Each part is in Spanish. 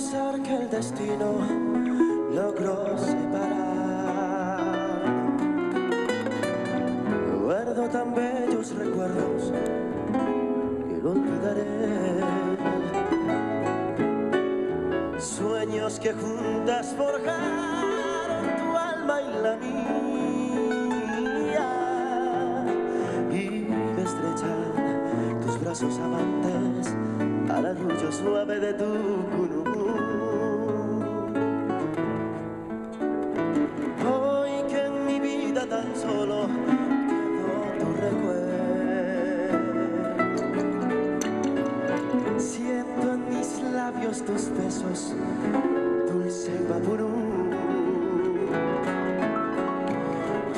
pensar que el destino logró separar. Guardo tan bellos recuerdos que no olvidaré. Sueños que juntas forjaron tu alma y la mía, y me estrechan tus brazos amantes al arrullo suave de tu curú. Hoy que en mi vida tan solo quedó tu recuerdo, siento en mis labios tus besos, dulce vaporú.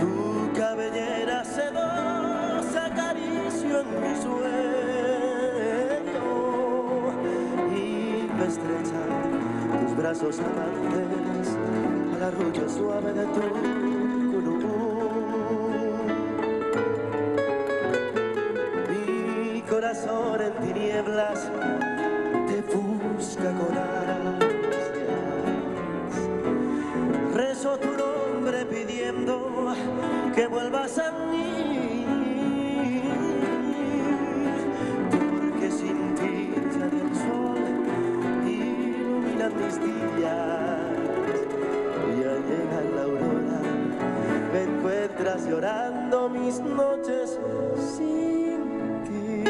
Tu cabellera sedosa acaricio en mi sueño, y me estrechan tus brazos amantes al arrullo suave de tu curú. Mi corazón en tinieblas te busca con ansias. Rezo tu nombre pidiendo que vuelvas a mí, porque sin ti ya ni el sol ilumina mis días. Ya llega la aurora, me encuentras llorando mis noches sin ti.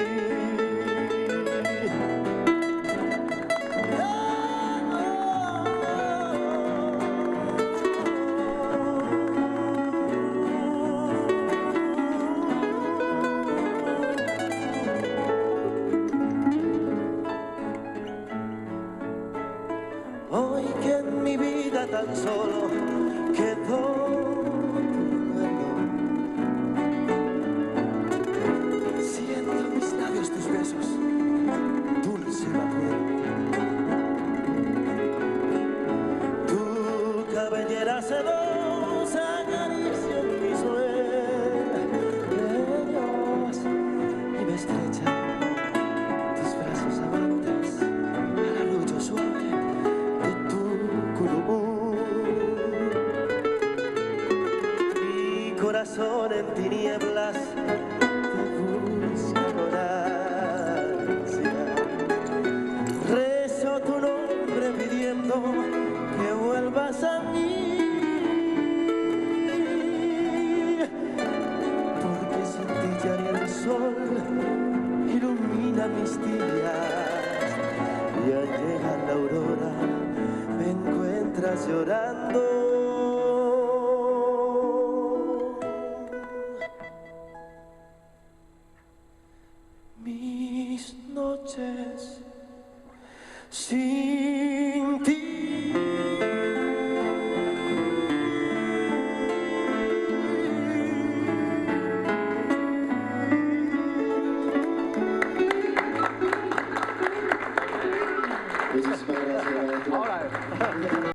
Hoy que en mi vida tan solo quedó tu recuerdo, siento en mis labios tus besos, dulce vapor. Tu cabellera sedosa acaricia en mis sueños, y me estrecha tus brazos amantes al arrullo suave de tu curú. Mi corazón en tinieblas te busca con ansia. Rezo tu nombre pidiendo que vuelvas a mí, porque sin ti ya ni el sol ilumina mis días. Ya llega la aurora, me encuentras llorando. Mis noches sin ti. Muchísimas gracias. Ahora.